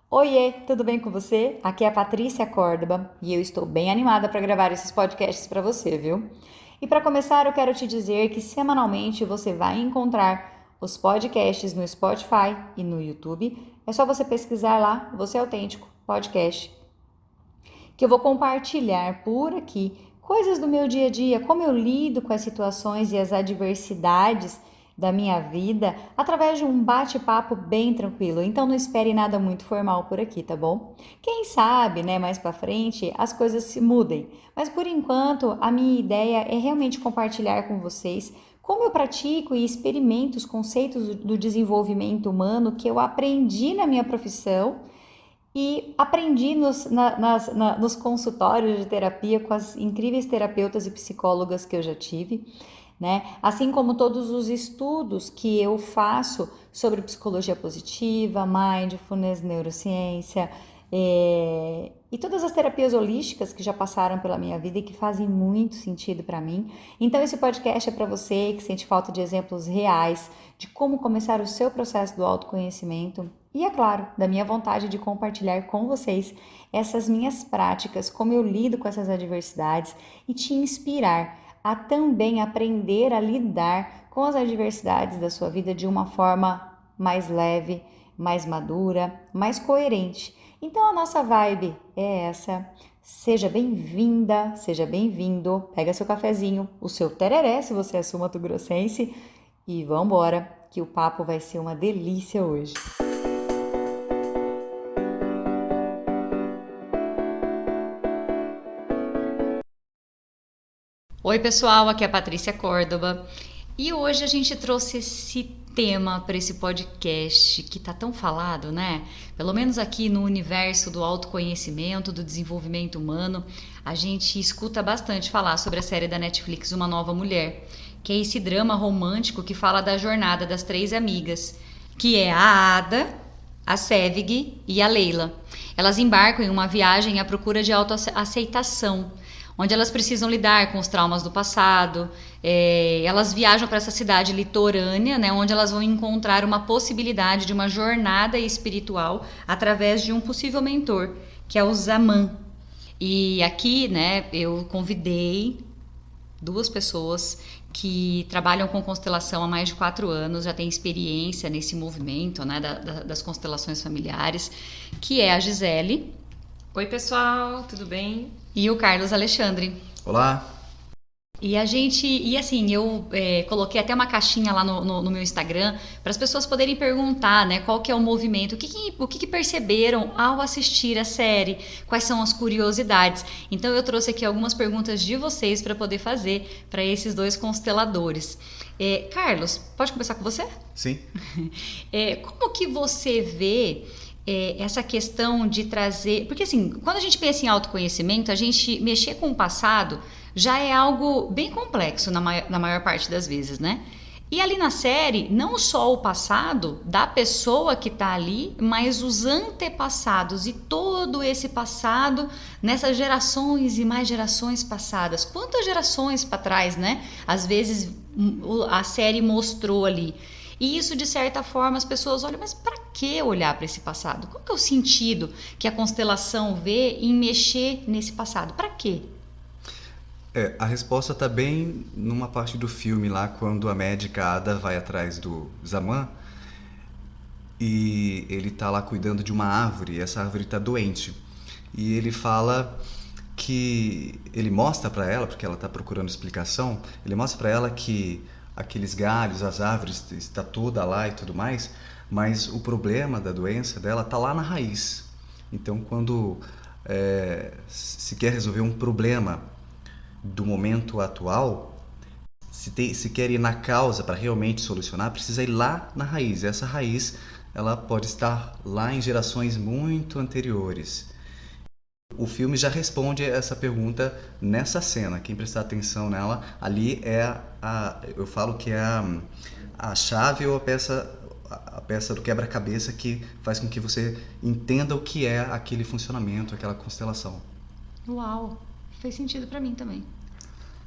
Oiê, tudo bem com você? Aqui é a Patrícia Córdoba e eu estou bem animada para gravar esses podcasts para você, viu? E para começar, eu quero te dizer que semanalmente você vai encontrar os podcasts no Spotify e no YouTube. É só você pesquisar lá, Você é Autêntico Podcast, que eu vou compartilhar por aqui coisas do meu dia a dia, como eu lido com as situações e as adversidades da minha vida através de um bate-papo bem tranquilo. Então não espere nada muito formal por aqui, tá bom? Quem sabe, né, mais para frente as coisas se mudem. Mas por enquanto, a minha ideia é realmente compartilhar com vocês como eu pratico e experimento os conceitos do desenvolvimento humano que eu aprendi na minha profissão e aprendi nos consultórios de terapia com as incríveis terapeutas e psicólogas que eu já tive, né? Assim como todos os estudos que eu faço sobre psicologia positiva, mindfulness, neurociência, e todas as terapias holísticas que já passaram pela minha vida e que fazem muito sentido para mim. Então esse podcast é para você que sente falta de exemplos reais de como começar o seu processo do autoconhecimento e, é claro, da minha vontade de compartilhar com vocês essas minhas práticas, como eu lido com essas adversidades e te inspirar a também aprender a lidar com as adversidades da sua vida de uma forma mais leve, mais madura, mais coerente. Então a nossa vibe é essa. Seja bem-vinda, seja bem-vindo. Pega seu cafezinho, o seu tereré, se você é sul-mato-grossense, e vambora, que o papo vai ser uma delícia hoje. Oi, pessoal, aqui é a Patrícia Córdoba e hoje a gente trouxe esse tema para esse podcast que tá tão falado, né? Pelo menos aqui no universo do autoconhecimento, do desenvolvimento humano, a gente escuta bastante falar sobre a série da Netflix Uma Nova Mulher, que é esse drama romântico que fala da jornada das três amigas, que é a Ada, a Sevig e a Leila. Elas embarcam em uma viagem à procura de autoaceitação, onde elas precisam lidar com os traumas do passado. Elas viajam para essa cidade litorânea, né, onde elas vão encontrar uma possibilidade de uma jornada espiritual através de um possível mentor, que é o Zaman. E aqui, né, eu convidei duas pessoas que trabalham com constelação há mais de 4 anos, já têm experiência nesse movimento, né, das constelações familiares, que é a Gisele. Oi, pessoal, tudo bem? E o Carlos Alexandre. Olá. E assim, eu coloquei até uma caixinha lá no meu Instagram para as pessoas poderem perguntar, né, qual que é o movimento, o que perceberam ao assistir a série, quais são as curiosidades. Então eu trouxe aqui algumas perguntas de vocês para poder fazer para esses dois consteladores. Carlos, pode começar com você? Sim. Como que você vê essa questão de trazer... Porque assim, quando a gente pensa em autoconhecimento, a gente mexer com o passado já é algo bem complexo na maior parte das vezes, né? E ali na série, não só o passado da pessoa que está ali, mas os antepassados e todo esse passado nessas gerações e mais gerações passadas. Quantas gerações para trás, né? Às vezes a série mostrou ali. E isso, de certa forma, as pessoas olham, mas para que olhar para esse passado? Qual que é o sentido que a constelação vê em mexer nesse passado? Para quê? A resposta está bem numa parte do filme lá, quando a médica Ada vai atrás do Zaman e ele está lá cuidando de uma árvore, e essa árvore está doente. E ele fala que... Ele mostra para ela, porque ela está procurando explicação, ele mostra para ela que aqueles galhos, as árvores, está toda lá e tudo mais, mas o problema da doença dela está lá na raiz. Então, quando se quer resolver um problema do momento atual, se quer ir na causa para realmente solucionar, precisa ir lá na raiz. E essa raiz, ela pode estar lá em gerações muito anteriores. O filme já responde essa pergunta nessa cena. Quem prestar atenção nela, ali eu falo que é a chave ou a peça do quebra-cabeça que faz com que você entenda o que é aquele funcionamento, aquela constelação. Uau, fez sentido para mim também.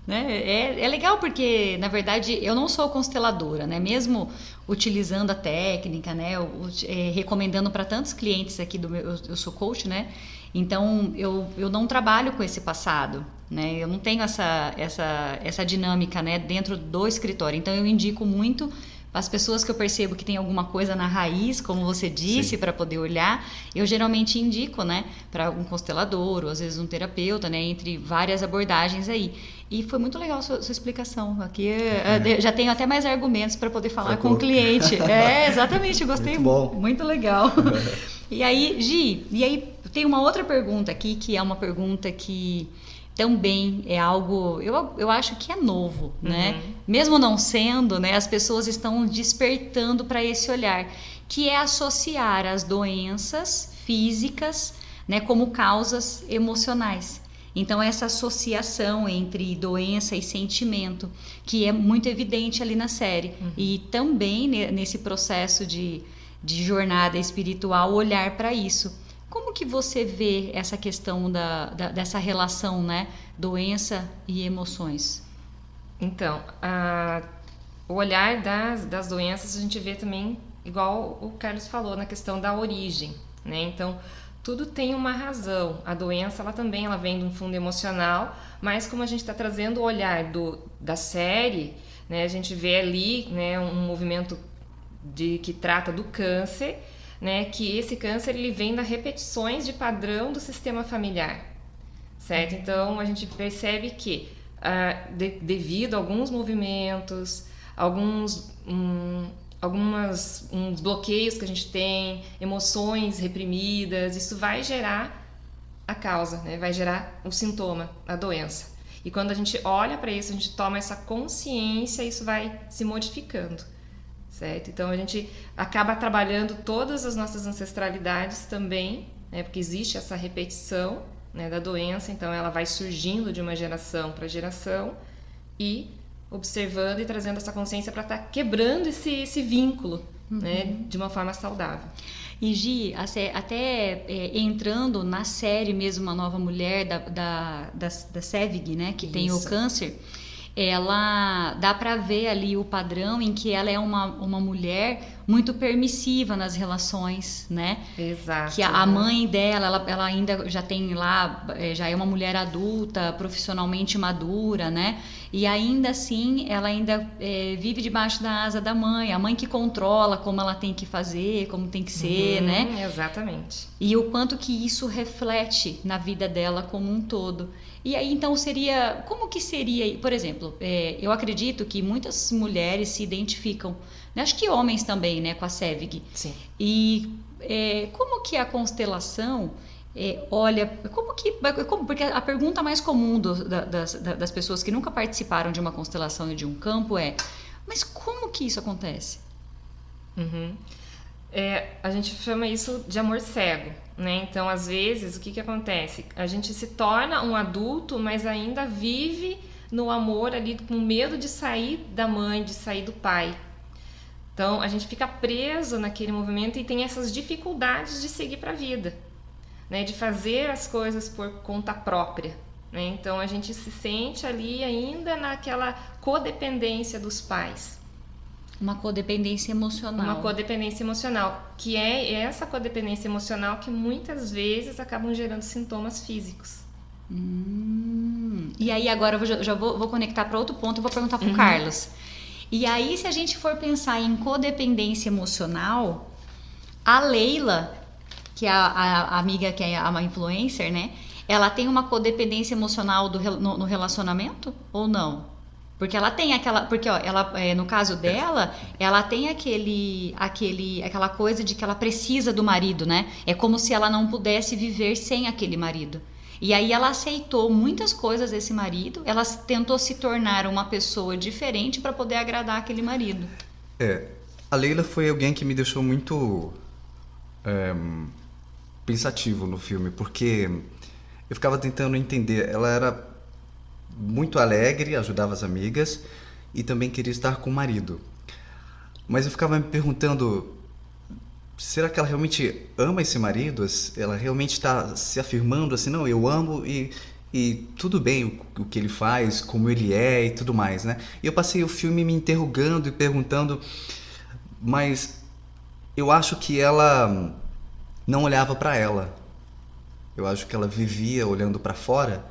Né? É legal porque, na verdade, eu não sou consteladora, né? Mesmo utilizando a técnica, né? Recomendando para tantos clientes aqui eu sou coach, né? Então eu não trabalho com esse passado, né? Eu não tenho essa dinâmica, né? Dentro do escritório. Então eu indico muito as pessoas que eu percebo que tem alguma coisa na raiz, como você disse, para poder olhar, eu geralmente indico, né, para um constelador, ou às vezes um terapeuta, né, entre várias abordagens aí. E foi muito legal sua explicação. Aqui já tenho até mais argumentos para poder falar com o cliente. Exatamente, gostei muito. Muito legal. E aí, Gi, tem uma outra pergunta aqui, que é uma pergunta que também é algo, eu acho que é novo, né? Mesmo não sendo, né? As pessoas estão despertando para esse olhar, que é associar as doenças físicas, né, como causas emocionais. Então, essa associação entre doença e sentimento, que é muito evidente ali na série. E também nesse processo de jornada espiritual, olhar para isso. Como que você vê essa questão dessa relação, né? Doença e emoções? Então, o olhar das doenças a gente vê também, igual o Carlos falou, na questão da origem, né? Então, tudo tem uma razão. A doença, ela vem de um fundo emocional, mas como a gente está trazendo o olhar da série, né? A gente vê ali, né, um movimento que trata do câncer, né, que esse câncer ele vem das repetições de padrão do sistema familiar, certo? Então a gente percebe que devido a alguns movimentos, alguns bloqueios que a gente tem, emoções reprimidas, isso vai gerar a causa, né? Vai gerar o sintoma, a doença. E quando a gente olha para isso, a gente toma essa consciência, isso vai se modificando. Certo? Então a gente acaba trabalhando todas as nossas ancestralidades também, né? Porque existe essa repetição, né, da doença, então ela vai surgindo de uma geração para geração e observando e trazendo essa consciência para estar quebrando esse vínculo, né, de uma forma saudável. E Gi, até entrando na série mesmo, Uma Nova Mulher da Sevig, né, que tem o câncer, ela dá para ver ali o padrão em que ela é uma mulher muito permissiva nas relações, né? Exato. Que a mãe dela, ela ainda já tem lá, já é uma mulher adulta, profissionalmente madura, né? E ainda assim, ela ainda vive debaixo da asa da mãe, a mãe que controla como ela tem que fazer, como tem que ser, né? Exatamente. E o quanto que isso reflete na vida dela como um todo. E aí, então, como que seria, por exemplo, eu acredito que muitas mulheres se identificam, né? Acho que homens também, né, com a Sevig. Sim. E como que a constelação olha, porque a pergunta mais comum das pessoas que nunca participaram de uma constelação e de um campo mas como que isso acontece? A gente chama isso de amor cego, né? Então, às vezes, o que acontece? A gente se torna um adulto, mas ainda vive no amor ali, com medo de sair da mãe, de sair do pai. Então, a gente fica preso naquele movimento e tem essas dificuldades de seguir para a vida, né? De fazer as coisas por conta própria, né? Então, a gente se sente ali ainda naquela codependência dos pais. Uma codependência emocional. Uma codependência emocional, que é essa codependência emocional que muitas vezes acabam gerando sintomas físicos. E aí agora eu já vou conectar para outro ponto e vou perguntar para o Carlos. E aí, se a gente for pensar em codependência emocional, a Leila, que é a amiga, que é uma influencer, né? Ela tem uma codependência emocional no relacionamento ou não? Porque ela tem porque ela, no caso dela, ela tem aquela coisa de que ela precisa do marido, né? É como se ela não pudesse viver sem aquele marido. E aí ela aceitou muitas coisas desse marido, ela tentou se tornar uma pessoa diferente para poder agradar aquele marido. A Leila foi alguém que me deixou muito pensativo no filme, porque eu ficava tentando entender. Ela era muito alegre, ajudava as amigas e também queria estar com o marido. Mas eu ficava me perguntando, será que ela realmente ama esse marido? Ela realmente está se afirmando assim, não, eu amo e e tudo bem o que ele faz, como ele é e tudo mais, né? E eu passei o filme me interrogando e perguntando, mas eu acho que ela não olhava para ela. Eu acho que ela vivia olhando para fora.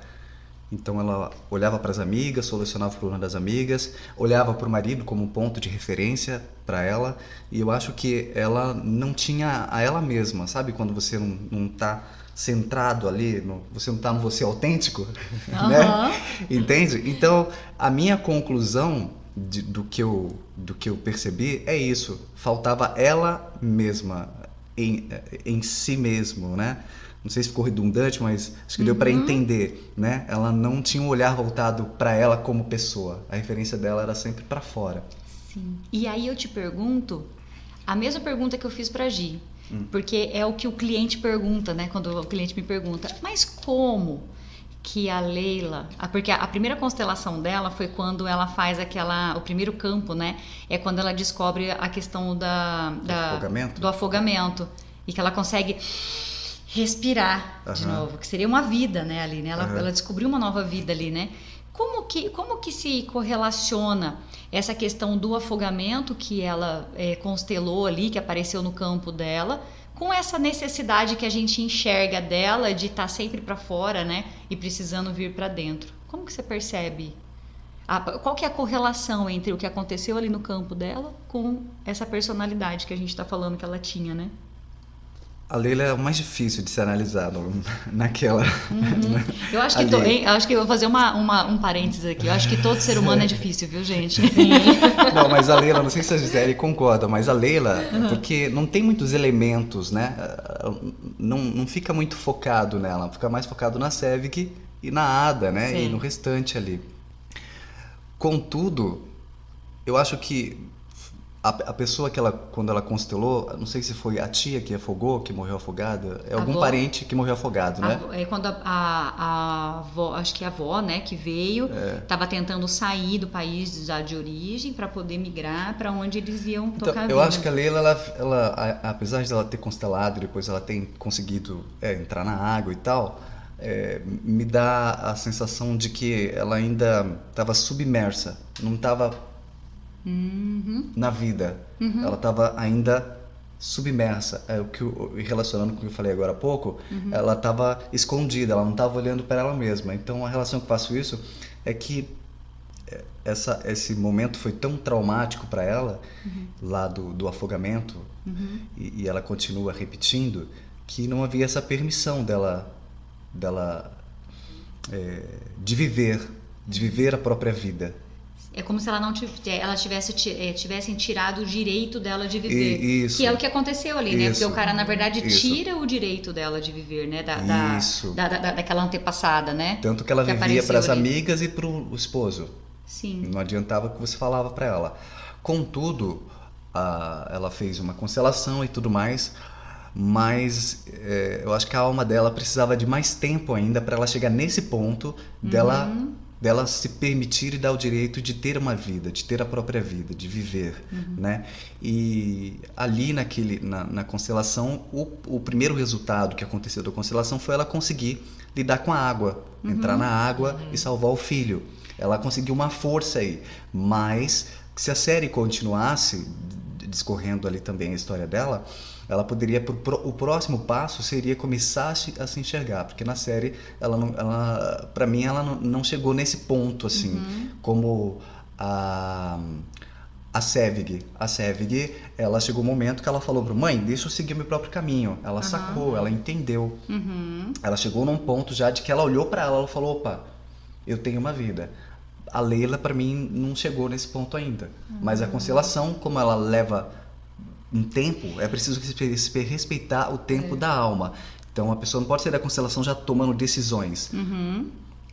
Então ela olhava para as amigas, solucionava o problema das amigas, olhava para o marido como um ponto de referência para ela, e eu acho que ela não tinha a ela mesma, sabe? Quando você não está centrado ali, você não está no você autêntico, né? Entende? Então a minha conclusão do que eu percebi é isso, faltava ela mesma em si mesmo, né? Não sei se ficou redundante, mas acho que deu para entender, né? Ela não tinha um olhar voltado para ela como pessoa. A referência dela era sempre para fora. Sim. E aí eu te pergunto, a mesma pergunta que eu fiz para Gi, porque é o que o cliente pergunta, né? Quando o cliente me pergunta, mas como que a Leila... Porque a primeira constelação dela foi quando ela faz o primeiro campo, né? É quando ela descobre a questão do afogamento. E que ela consegue respirar de novo, que seria uma vida, né, ali, né? Ela descobriu uma nova vida ali, né? Como que se correlaciona essa questão do afogamento que ela constelou ali, que apareceu no campo dela, com essa necessidade que a gente enxerga dela de estar sempre para fora, né? E precisando vir para dentro. Como que você percebe? Qual que é a correlação entre o que aconteceu ali no campo dela com essa personalidade que a gente está falando que ela tinha, né? A Leila é o mais difícil de ser analisado naquela... Eu acho que acho que eu vou fazer um parênteses aqui. Eu acho que todo ser humano é difícil, viu, gente? Sim. Não, mas a Leila, não sei se a Gisele concorda, mas a Leila, porque não tem muitos elementos, né? Não fica muito focado nela, fica mais focado na Sevig e na Ada, né? Sim. E no restante ali. Contudo, eu acho que a pessoa que quando ela constelou, não sei se foi a tia que afogou, que morreu afogada, algum parente que morreu afogado, né? É quando a avó, acho que a avó, né, que veio, estava tentando sair do país de origem para poder migrar para onde eles iam tocar a vida. Eu acho que a Leila, ela, apesar de ela ter constelado, depois ela ter conseguido entrar na água e tal, me dá a sensação de que ela ainda estava submersa, não estava na vida. Ela estava ainda submersa. Relacionando com o que eu falei agora há pouco, ela estava escondida, ela não estava olhando para ela mesma. Então a relação que eu faço isso é que esse momento foi tão traumático para ela, lá do afogamento, e ela continua repetindo, que não havia essa permissão dela de viver a própria vida. É como se ela tivessem tirado o direito dela de viver. Isso. Que é o que aconteceu ali, né? Porque o cara, na verdade, Isso. tira o direito dela de viver, né? Daquela antepassada, né? Tanto que ela vivia para as amigas e para o esposo. Sim. Não adiantava o que você falava para ela. Contudo, ela fez uma constelação e tudo mais, mas eu acho que a alma dela precisava de mais tempo ainda para ela chegar nesse ponto dela se permitir e dar o direito de ter uma vida, de ter a própria vida, de viver, né? E ali na constelação, o primeiro resultado que aconteceu da constelação foi ela conseguir lidar com a água, entrar na água e salvar o filho. Ela conseguiu uma força aí, mas se a série continuasse discorrendo ali também a história dela, ela poderia, o próximo passo seria começar a se enxergar, porque na série para mim ela não chegou nesse ponto assim, como a Sevig. A Sevig, ela chegou um momento que ela falou para mãe, deixa eu seguir meu próprio caminho. Ela sacou, ela entendeu. Ela chegou num ponto já de que ela olhou para ela e falou, opa, eu tenho uma vida. A Leila, para mim, não chegou nesse ponto ainda. Mas a constelação, como ela leva um tempo, é preciso se respeitar o tempo da alma. Então a pessoa não pode sair da constelação já tomando decisões.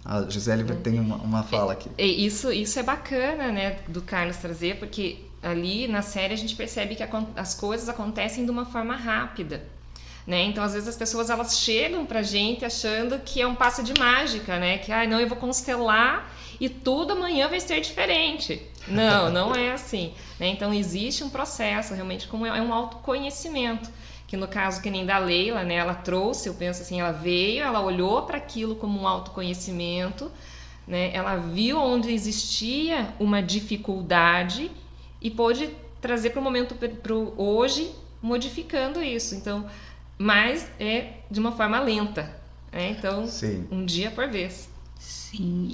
A Gisele tem uma fala aqui. Isso é bacana, né, do Carlos trazer, porque ali na série a gente percebe que as coisas acontecem de uma forma rápida, né? Então às vezes as pessoas elas chegam pra gente achando que é um passe de mágica, né? Que não, eu vou constelar e tudo amanhã vai ser diferente. Não é assim, né? Então existe um processo, realmente, como é um autoconhecimento. que no caso que nem da Leila, né, ela trouxe, eu penso assim, ela veio, ela olhou para aquilo como um autoconhecimento, né, ela viu onde existia uma dificuldade e pôde trazer para o momento, para hoje, modificando isso. Então, mas é de uma forma lenta, né? Então, Sim. um dia por vez. Sim,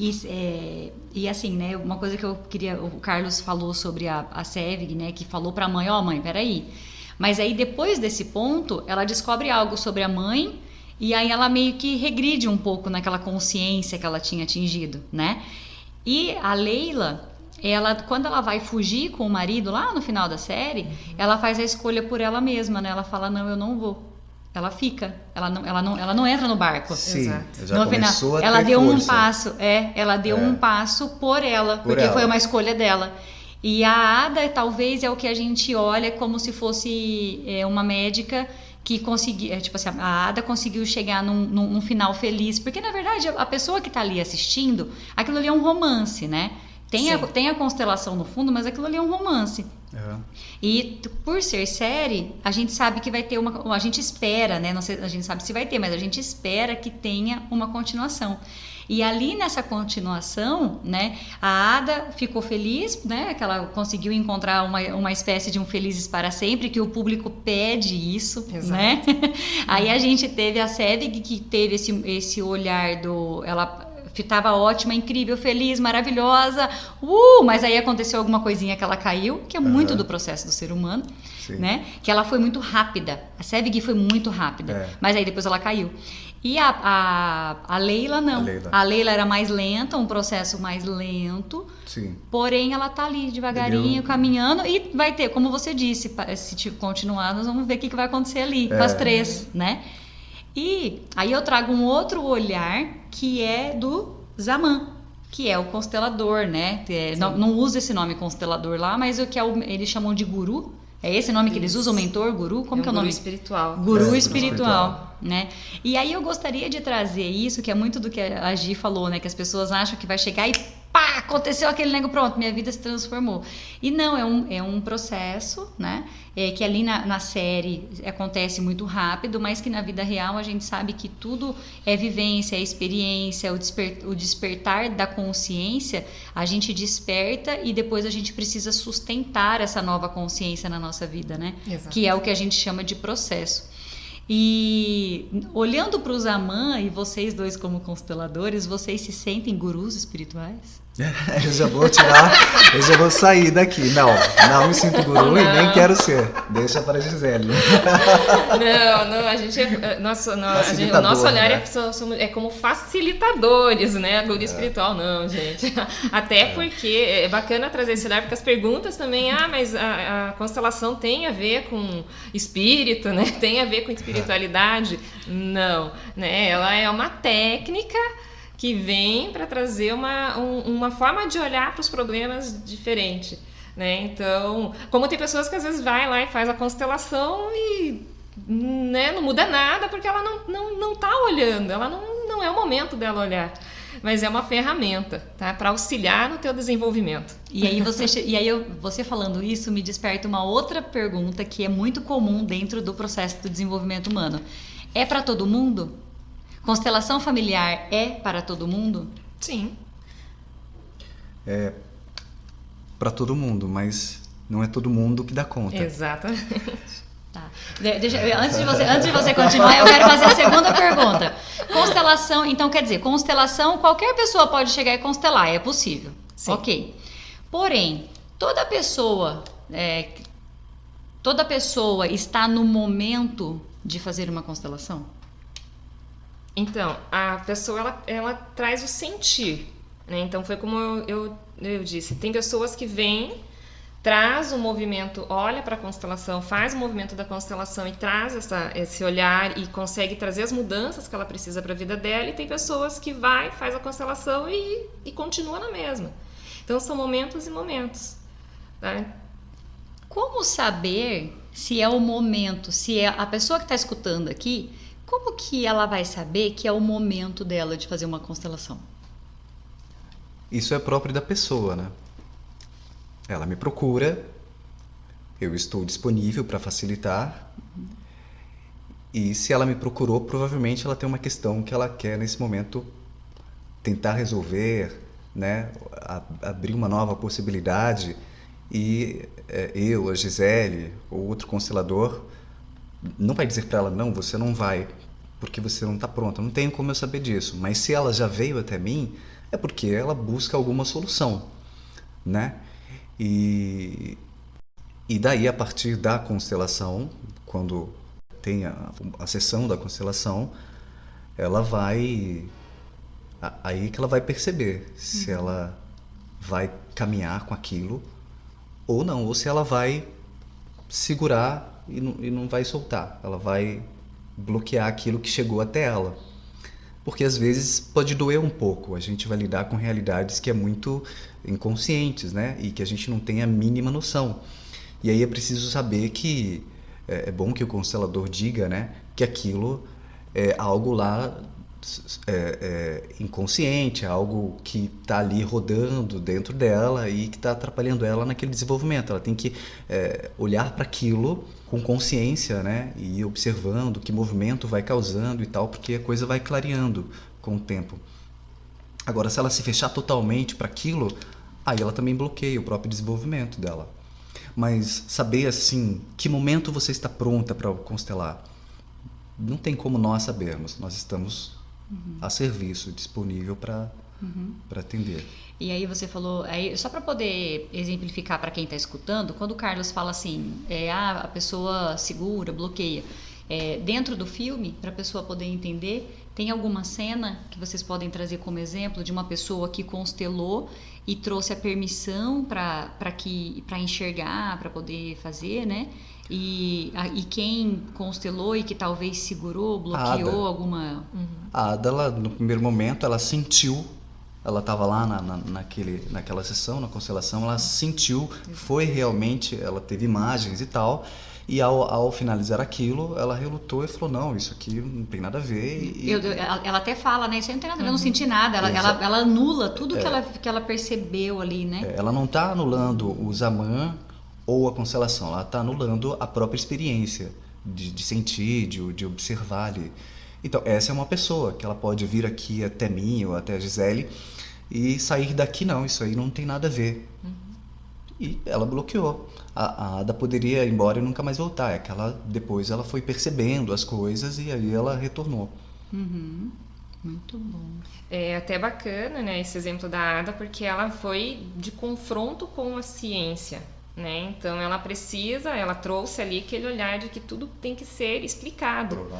e assim, né, uma coisa que eu queria, o Carlos falou sobre a Sevig, né, que falou pra mãe, mãe, peraí, mas aí depois desse ponto, ela descobre algo sobre a mãe, e aí ela meio que regride um pouco naquela consciência que ela tinha atingido, né, e a Leila, quando ela vai fugir com o marido lá no final da série, ela faz a escolha por ela mesma, né, ela fala, não, eu não vou. Ela fica, ela não entra no barco. Sim, Exato. já No começou final, a ela ter deu força. um passo, ela deu um passo por ela, porque ela. foi uma escolha dela. E a Ada talvez é o que a gente olha como se fosse uma médica que conseguiu, tipo assim, a Ada conseguiu chegar num final feliz, porque na verdade a pessoa que tá ali assistindo, aquilo ali é um romance, né? Tem a constelação no fundo, mas aquilo ali é um romance. E por ser série, a gente sabe que vai ter a gente espera, né? Não sei, a gente sabe se vai ter, mas a gente espera que tenha uma continuação. E ali nessa continuação, né, a Ada ficou feliz, né, que ela conseguiu encontrar uma espécie de um felizes para sempre, que o público pede isso, Exato. né? Aí a gente teve a Sevig, que teve esse olhar ela estava ótima, incrível, feliz, maravilhosa, mas aí aconteceu alguma coisinha que ela caiu, que é muito do processo do ser humano, Sim. né? Que ela foi muito rápida, a Sevig foi muito rápida, mas aí depois ela caiu. E a Leila não, a Leila era mais lenta, um processo mais lento, Sim. Porém ela tá ali devagarinho, caminhando, e vai ter, como você disse, se continuar, nós vamos ver o que vai acontecer ali, com as três, né? E aí eu trago um outro olhar que é do Zaman, que é o constelador, né? Não usa esse nome constelador lá, mas o que eles chamam de guru. É esse nome que eles usam, mentor, guru? Como que é o nome? Guru espiritual. Guru espiritual, né? E aí eu gostaria de trazer isso, que é muito do que a Gi falou, né? Que as pessoas acham que vai chegar e pá, aconteceu aquele negócio, pronto, minha vida se transformou. E não, é um processo, né? Que ali na série acontece muito rápido, mas que na vida real a gente sabe que tudo é vivência, é experiência, o despertar da consciência, a gente desperta e depois a gente precisa sustentar essa nova consciência na nossa vida, né? Exato. Que é o que a gente chama de processo. E olhando para o Zaman e vocês dois como consteladores, vocês se sentem gurus espirituais? Eu já vou sair daqui. Não me sinto guru e nem quero ser. Deixa para a Gisele. Não, a gente o nosso olhar né? é como facilitadores, né? Guru espiritual, não, gente. Até porque é bacana trazer esse olhar, porque as perguntas também, mas a constelação tem a ver com espírito, né? Tem a ver com espiritualidade? Não, né? Ela é uma técnica que vem para trazer uma forma de olhar para os problemas diferente, né? Então, como tem pessoas que às vezes vai lá e faz a constelação e, né, não muda nada porque ela não tá olhando, ela não é o momento dela olhar, mas é uma ferramenta, tá? Para auxiliar no teu desenvolvimento. E aí você falando isso me desperta uma outra pergunta que é muito comum dentro do processo do desenvolvimento humano. É para todo mundo? Constelação familiar é para todo mundo? Sim. É para todo mundo, mas não é todo mundo que dá conta. Exatamente. Tá. Antes de você continuar, eu quero fazer a segunda pergunta. Constelação, então quer dizer, constelação, qualquer pessoa pode chegar e constelar, é possível. Sim. Ok. Porém, toda pessoa está no momento de fazer uma constelação? Então, a pessoa ela traz o sentir, né? Então foi como eu disse, tem pessoas que vêm, traz o movimento, olha para a constelação, faz o movimento da constelação e traz esse olhar e consegue trazer as mudanças que ela precisa para a vida dela, e tem pessoas que faz a constelação e continua na mesma. Então são momentos e momentos, tá? Como saber se é o momento, se é a pessoa que está escutando aqui, como que ela vai saber que é o momento dela de fazer uma constelação? Isso é próprio da pessoa, né? Ela me procura, eu estou disponível para facilitar, E se ela me procurou, provavelmente ela tem uma questão que ela quer nesse momento tentar resolver, né? Abrir uma nova possibilidade. E eu, a Gisele, ou outro constelador, não vai dizer para ela, não, você não vai, porque você não está pronta. Não tenho como eu saber disso. Mas se ela já veio até mim, é porque ela busca alguma solução, né? E, e daí, a partir da constelação, quando tem a sessão da constelação, ela vai... Aí que ela vai perceber se ela vai caminhar com aquilo ou não, ou se ela vai segurar e não vai soltar. Ela vai bloquear aquilo que chegou até ela. Porque às vezes pode doer um pouco. A gente vai lidar com realidades que é muito inconscientes, né? E que a gente não tem a mínima noção. E aí é preciso saber que é bom que o constelador diga, né? Que aquilo é algo lá inconsciente, algo que está ali rodando dentro dela e que está atrapalhando ela naquele desenvolvimento. Ela tem que olhar para aquilo com consciência, né? E ir observando que movimento vai causando e tal, porque a coisa vai clareando com o tempo. Agora, se ela se fechar totalmente para aquilo, aí ela também bloqueia o próprio desenvolvimento dela. Mas saber, assim, que momento você está pronta para constelar, não tem como nós sabermos. Nós estamos a serviço, disponível para atender. E aí você falou, só para poder exemplificar para quem está escutando, quando o Carlos fala assim, a pessoa segura, bloqueia, dentro do filme, para a pessoa poder entender, tem alguma cena que vocês podem trazer como exemplo de uma pessoa que constelou e trouxe a permissão para enxergar, para poder fazer, né? E quem constelou e que talvez segurou, bloqueou alguma... A Ada, ela, no primeiro momento, ela sentiu, ela estava lá naquela sessão, na constelação, ela sentiu, foi realmente, ela teve imagens e tal, e ao finalizar aquilo, ela relutou e falou, não, isso aqui não tem nada a ver. Ela até fala, né, isso aí não tem nada a ver, eu não senti nada, ela anula tudo que ela percebeu ali, né? Ela não está anulando o Zaman ou a constelação, ela está anulando a própria experiência de sentir, de observar ali. Então, essa é uma pessoa que ela pode vir aqui até mim ou até a Gisele e sair daqui, não, isso aí não tem nada a ver. E ela bloqueou. A Ada poderia ir embora e nunca mais voltar. É que depois ela foi percebendo as coisas e aí ela retornou. Muito bom. É até bacana, né, esse exemplo da Ada, porque ela foi de confronto com a ciência, né? Então ela trouxe ali aquele olhar de que tudo tem que ser explicado,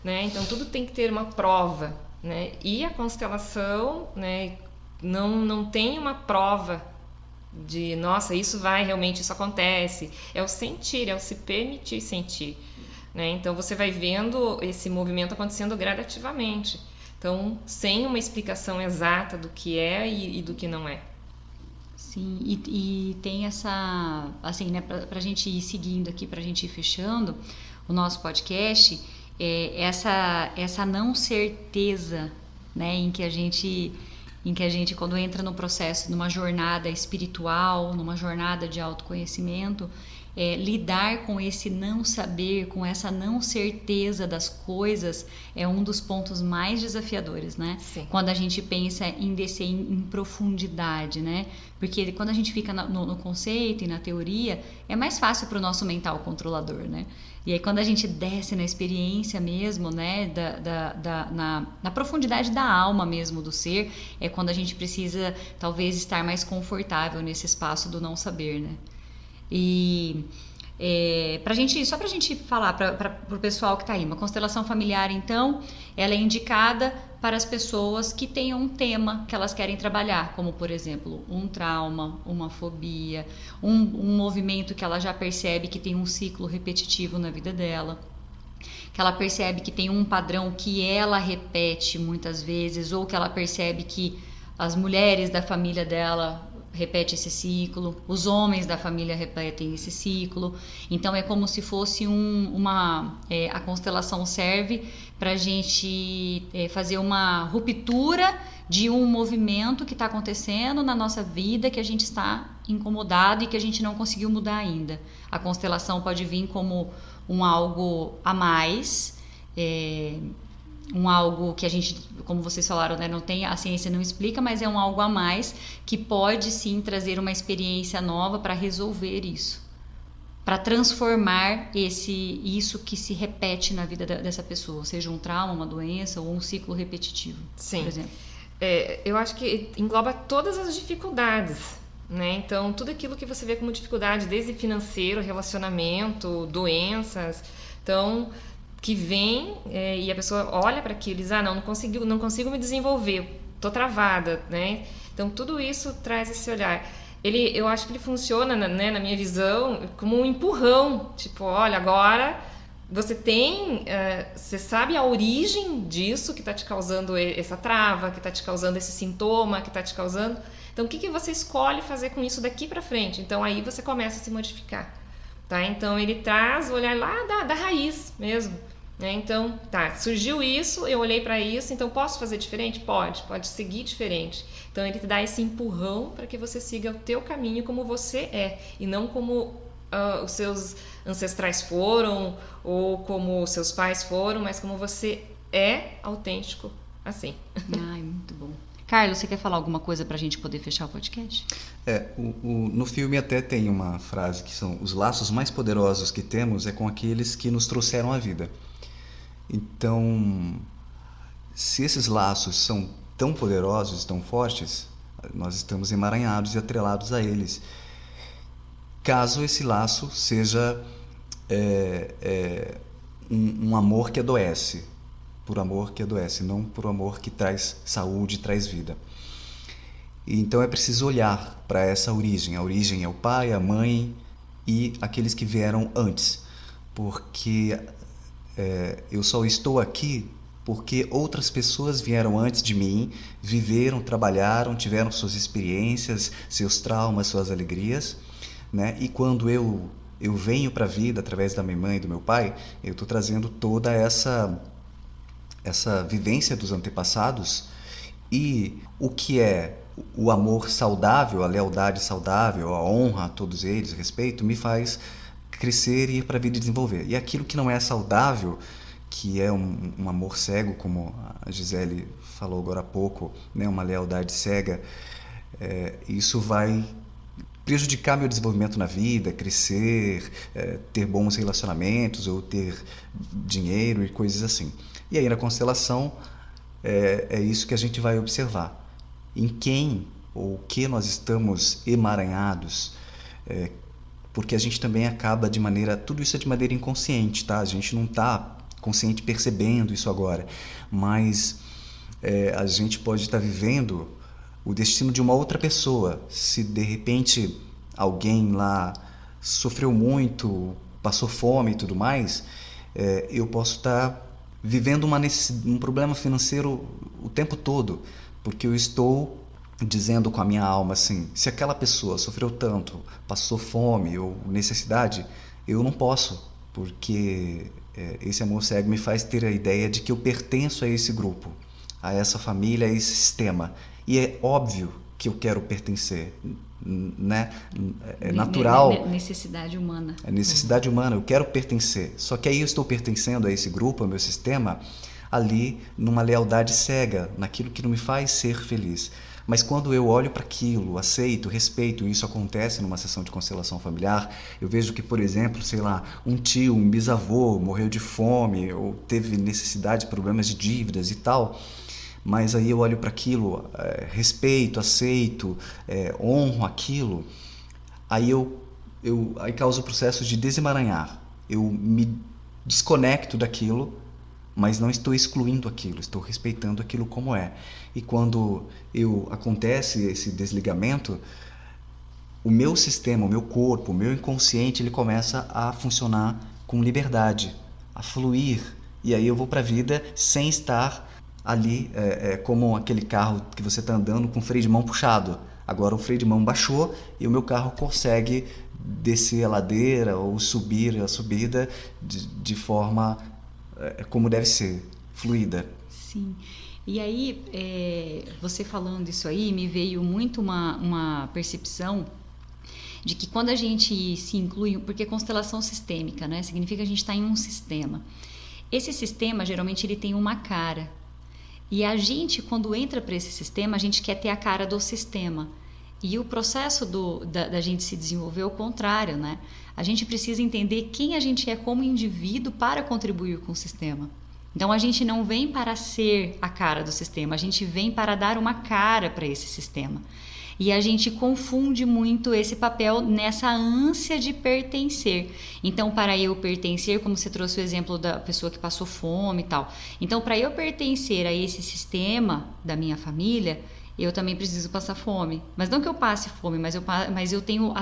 né? Então tudo tem que ter uma prova, né? E a constelação, né, não tem uma prova de, nossa, isso acontece. É o sentir, é o se permitir sentir, né? Então você vai vendo esse movimento acontecendo gradativamente. Então, sem uma explicação exata do que é e do que não é. Sim, e tem essa, assim, né, pra gente ir seguindo aqui, pra gente ir fechando o nosso podcast, essa não certeza, né, em que a gente, quando entra no processo, numa jornada espiritual, numa jornada de autoconhecimento, lidar com esse não saber, com essa não certeza das coisas, é um dos pontos mais desafiadores, né? Sim. Quando a gente pensa em descer em profundidade, né? Porque quando a gente fica no conceito e na teoria, é mais fácil para o nosso mental controlador, né? E aí quando a gente desce na experiência mesmo, né, na profundidade da alma mesmo do ser, é quando a gente precisa talvez estar mais confortável nesse espaço do não saber, né? E só pra gente falar para o pessoal que está aí, uma constelação familiar, então, ela é indicada para as pessoas que tenham um tema que elas querem trabalhar, como, por exemplo, um trauma, uma fobia, um movimento que ela já percebe que tem um ciclo repetitivo na vida dela, que ela percebe que tem um padrão que ela repete muitas vezes, ou que ela percebe que as mulheres da família dela repete esse ciclo, os homens da família repetem esse ciclo. Então é como se fosse a constelação serve para a gente fazer uma ruptura de um movimento que está acontecendo na nossa vida, que a gente está incomodado e que a gente não conseguiu mudar ainda. A constelação pode vir como algo a mais, um algo que a gente, como vocês falaram, né, não tem, a ciência não explica, mas é um algo a mais que pode sim trazer uma experiência nova para resolver isso, para transformar isso que se repete na vida dessa pessoa, seja um trauma, uma doença ou um ciclo repetitivo, Sim. por exemplo. Eu acho que engloba todas as dificuldades, né? Então, tudo aquilo que você vê como dificuldade, desde financeiro, relacionamento, doenças, então, que vem e a pessoa olha para aquilo e diz, não consigo me desenvolver, tô travada, né? Então, tudo isso traz esse olhar. Eu acho que ele funciona, né, na minha visão, como um empurrão, tipo, olha, agora você sabe a origem disso que está te causando essa trava, que está te causando esse sintoma, que está te causando... Então, o que você escolhe fazer com isso daqui para frente? Então, aí você começa a se modificar, tá? Então, ele traz o olhar lá da raiz mesmo, né? Então, surgiu isso, eu olhei para isso, então posso fazer diferente? Pode seguir diferente. Então, ele te dá esse empurrão para que você siga o teu caminho como você é, e não como os seus ancestrais foram, ou como os seus pais foram, mas como você é autêntico assim. Ai, muito bom. Carlos, você quer falar alguma coisa para a gente poder fechar o podcast? No filme até tem uma frase que são: os laços mais poderosos que temos é com aqueles que nos trouxeram a vida. Então, se esses laços são tão poderosos, tão fortes, nós estamos emaranhados e atrelados a eles. Caso esse laço seja um amor que adoece, por amor que adoece, não por amor que traz saúde, traz vida. E então é preciso olhar para essa origem. A origem é o pai, a mãe e aqueles que vieram antes, porque eu só estou aqui porque outras pessoas vieram antes de mim, viveram, trabalharam, tiveram suas experiências, seus traumas, suas alegrias, né? E quando eu venho para a vida através da minha mãe e do meu pai, eu estou trazendo toda essa vivência dos antepassados, e o que é o amor saudável, a lealdade saudável, a honra a todos eles, o respeito, me faz crescer e ir para a vida e desenvolver. E aquilo que não é saudável, que é um amor cego, como a Gisele falou agora há pouco, né, uma lealdade cega, isso vai prejudicar meu desenvolvimento na vida, crescer, ter bons relacionamentos ou ter dinheiro e coisas assim. E aí na constelação é isso que a gente vai observar. Em quem ou que nós estamos emaranhados, porque a gente também acaba tudo isso é de maneira inconsciente, tá? A gente não está consciente percebendo isso agora, mas a gente pode estar vivendo o destino de uma outra pessoa. Se de repente alguém lá sofreu muito, passou fome e tudo mais, eu posso estar vivendo um problema financeiro o tempo todo, porque eu estou dizendo com a minha alma assim: se aquela pessoa sofreu tanto, passou fome ou necessidade, eu não posso, porque esse amor cego me faz ter a ideia de que eu pertenço a esse grupo, a essa família, a esse sistema. E é óbvio que eu quero pertencer, né? É natural. Necessidade humana. É necessidade humana, eu quero pertencer. Só que aí eu estou pertencendo a esse grupo, ao meu sistema, ali numa lealdade cega, naquilo que não me faz ser feliz. Mas quando eu olho para aquilo, aceito, respeito, e isso acontece numa sessão de constelação familiar, eu vejo que, por exemplo, sei lá, um tio, um bisavô morreu de fome ou teve necessidade, problemas de dívidas e tal, mas aí eu olho para aquilo, respeito, aceito, honro aquilo, aí aí causa o processo de desemaranhar. Eu me desconecto daquilo, mas não estou excluindo aquilo, estou respeitando aquilo como é. E quando acontece esse desligamento, o meu sistema, o meu corpo, o meu inconsciente, ele começa a funcionar com liberdade, a fluir. E aí eu vou para a vida sem estar ali como aquele carro que você está andando com o freio de mão puxado. Agora o freio de mão baixou e o meu carro consegue descer a ladeira ou subir a subida de forma como deve ser, fluida. Sim. E aí, você falando isso aí, me veio muito uma percepção de que quando a gente se inclui, porque constelação sistêmica, né, significa que a gente está em um sistema. Esse sistema, geralmente, ele tem uma cara. E a gente, quando entra para esse sistema, a gente quer ter a cara do sistema. E o processo da gente se desenvolver é o contrário, né? A gente precisa entender quem a gente é como indivíduo para contribuir com o sistema. Então, a gente não vem para ser a cara do sistema, a gente vem para dar uma cara para esse sistema. E a gente confunde muito esse papel nessa ânsia de pertencer. Então, para eu pertencer, como você trouxe o exemplo da pessoa que passou fome e tal. Então, para eu pertencer a esse sistema da minha família, eu também preciso passar fome. Mas não que eu passe fome, mas eu tenho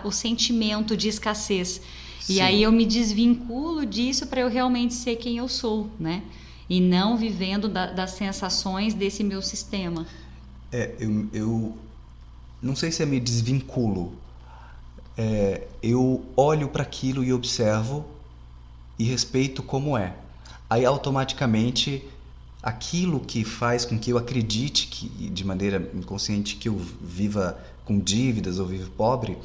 o sentimento de escassez. Sim. E aí eu me desvinculo disso para eu realmente ser quem eu sou, né? E não vivendo das sensações desse meu sistema. Eu não sei se eu me desvinculo. Eu olho para aquilo e observo e respeito como é. Aí automaticamente aquilo que faz com que eu acredite que, de maneira inconsciente, que eu viva com dívidas ou vivo pobre,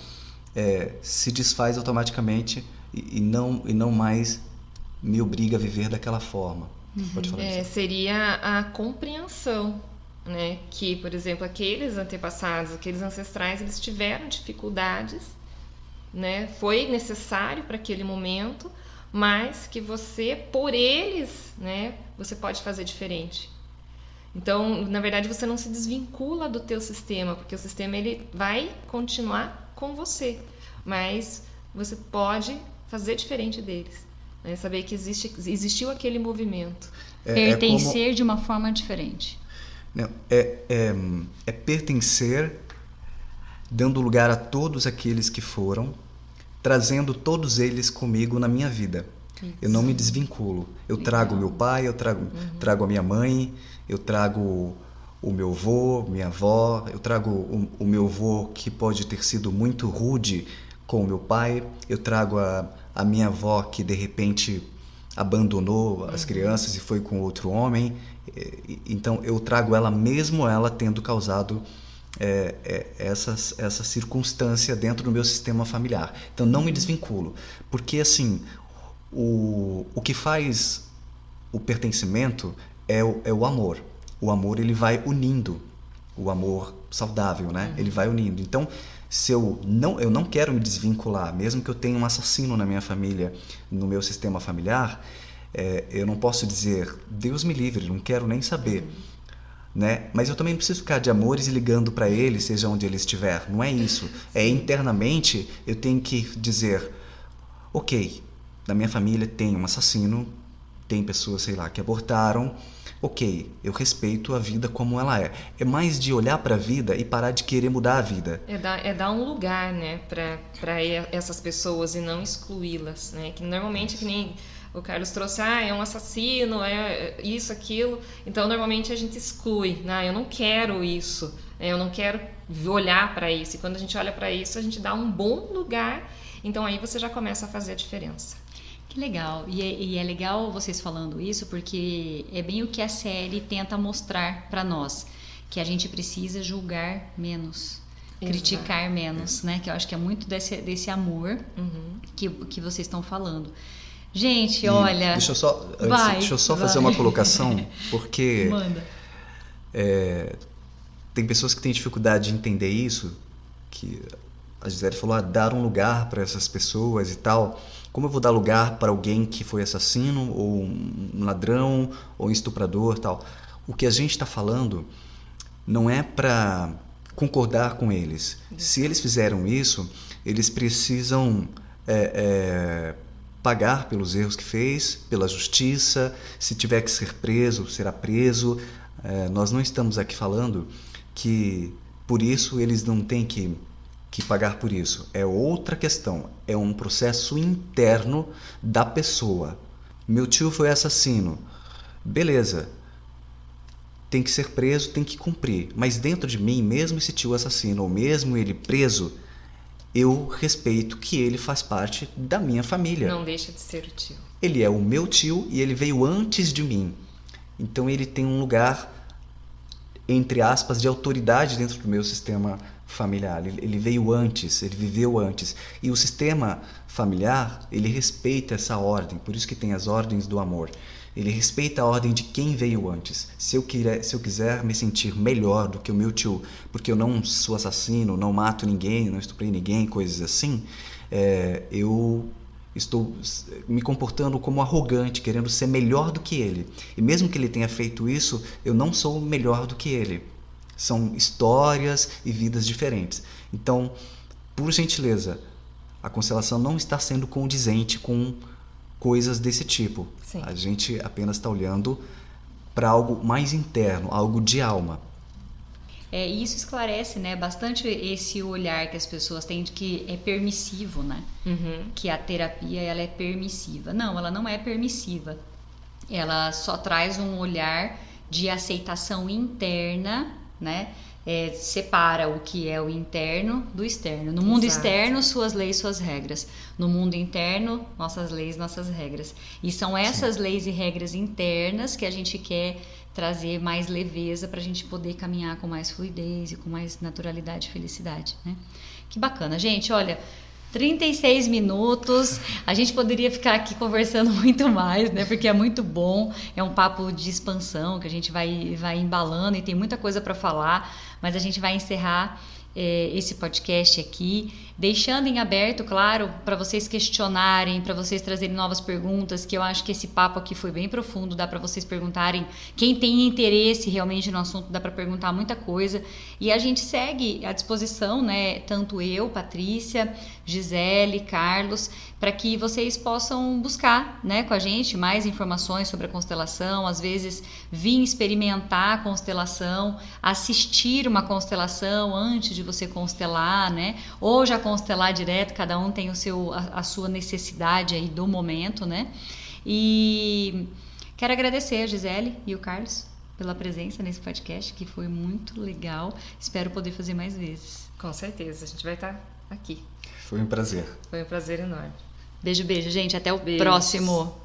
se desfaz automaticamente e não mais me obriga a viver daquela forma. Pode falar. Seria a compreensão, né? Que, por exemplo, aqueles antepassados, aqueles ancestrais, eles tiveram dificuldades, né? Foi necessário para aquele momento, mas que você, por eles, né? Você pode fazer diferente. Então, na verdade, você não se desvincula do teu sistema, porque o sistema ele vai continuar com você, mas você pode fazer diferente deles, né? Saber que existiu aquele movimento. Pertencer de uma forma diferente. Não, é pertencer, dando lugar a todos aqueles que foram, trazendo todos eles comigo na minha vida. Isso. Eu não me desvinculo. Eu trago meu pai, eu trago a minha mãe, eu trago o meu avô, minha avó, eu trago o meu avô que pode ter sido muito rude com o meu pai, eu trago a minha avó que de repente abandonou as crianças e foi com outro homem. Então eu trago ela mesmo ela tendo causado essa circunstância dentro do meu sistema familiar. Então não me desvinculo, porque assim o que faz o pertencimento é o amor. O amor ele vai unindo, o amor saudável, né? Ele vai unindo. Então se eu não quero me desvincular, mesmo que eu tenha um assassino na minha família, no meu sistema familiar, eu não posso dizer Deus me livre, não quero nem saber, né? Mas eu também não preciso ficar de amores e ligando para ele, seja onde ele estiver. Não é isso. Internamente eu tenho que dizer, ok, na minha família tem um assassino, tem pessoas, sei lá, que abortaram. Ok, eu respeito a vida como ela é. É mais de olhar para a vida e parar de querer mudar a vida. É dar um lugar, né, para essas pessoas e não excluí-las, né? Que normalmente, que nem o Carlos trouxe, é um assassino, é isso, aquilo. Então, normalmente a gente exclui, né? Eu não quero isso, eu não quero olhar para isso. E quando a gente olha para isso, a gente dá um bom lugar. Então, aí você já começa a fazer a diferença. Que legal, e é legal vocês falando isso, porque é bem o que a série tenta mostrar para nós, que a gente precisa julgar menos, criticar menos, né? Que eu acho que é muito desse amor que vocês estão falando. Gente, olha... Deixa eu só fazer uma colocação, porque Manda. Tem pessoas que têm dificuldade de entender isso, que a Gisele falou, dar um lugar para essas pessoas e tal. Como eu vou dar lugar para alguém que foi assassino, ou um ladrão, ou um estuprador, tal? O que a gente está falando não é para concordar com eles. Se eles fizeram isso, eles precisam pagar pelos erros que fez, pela justiça. Se tiver que ser preso, será preso. Nós não estamos aqui falando que por isso eles não têm que pagar por isso. É outra questão, é um processo interno da pessoa. Meu tio foi assassino, beleza, tem que ser preso, tem que cumprir, mas dentro de mim, mesmo esse tio assassino, ou mesmo ele preso, eu respeito que ele faz parte da minha família. Não deixa de ser o tio. Ele é o meu tio e ele veio antes de mim, então ele tem um lugar, entre aspas, de autoridade dentro do meu sistema familiar, ele veio antes, ele viveu antes. E o sistema familiar, ele respeita essa ordem, por isso que tem as ordens do amor. Ele respeita a ordem de quem veio antes. Se eu quiser me sentir melhor do que o meu tio, porque eu não sou assassino, não mato ninguém, não estuprei ninguém, coisas assim, eu estou me comportando como arrogante, querendo ser melhor do que ele. E mesmo que ele tenha feito isso, eu não sou melhor do que ele. São histórias e vidas diferentes. Então, por gentileza, a constelação não está sendo condizente com coisas desse tipo. Sim. A gente apenas está olhando para algo mais interno, algo de alma. Isso esclarece, né, bastante esse olhar que as pessoas têm de que é permissivo, né? Que a terapia ela é permissiva. Não, ela não é permissiva. Ela só traz um olhar de aceitação interna, né? Separa o que é o interno do externo. No mundo externo, suas leis, suas regras. No mundo interno, nossas leis, nossas regras. E são essas leis e regras internas que a gente quer trazer mais leveza para a gente poder caminhar com mais fluidez e com mais naturalidade e felicidade, né? Que bacana, gente. Olha, 36 minutos, a gente poderia ficar aqui conversando muito mais, né? Porque é muito bom, é um papo de expansão que a gente vai embalando e tem muita coisa para falar, mas a gente vai encerrar esse podcast aqui, deixando em aberto, claro, para vocês questionarem, para vocês trazerem novas perguntas, que eu acho que esse papo aqui foi bem profundo, dá para vocês perguntarem, quem tem interesse realmente no assunto, dá para perguntar muita coisa, e a gente segue à disposição, né, tanto eu, Patrícia, Gisele, Carlos, para que vocês possam buscar, né, com a gente mais informações sobre a constelação, às vezes vir experimentar a constelação, assistir uma constelação antes de você constelar, né, ou já constelar direto, cada um tem a sua necessidade aí do momento, né? E quero agradecer a Gisele e o Carlos pela presença nesse podcast, que foi muito legal. Espero poder fazer mais vezes. Com certeza, a gente vai estar aqui. Foi um prazer. Foi um prazer enorme. Beijo, beijo, gente. Até o Beijos. próximo.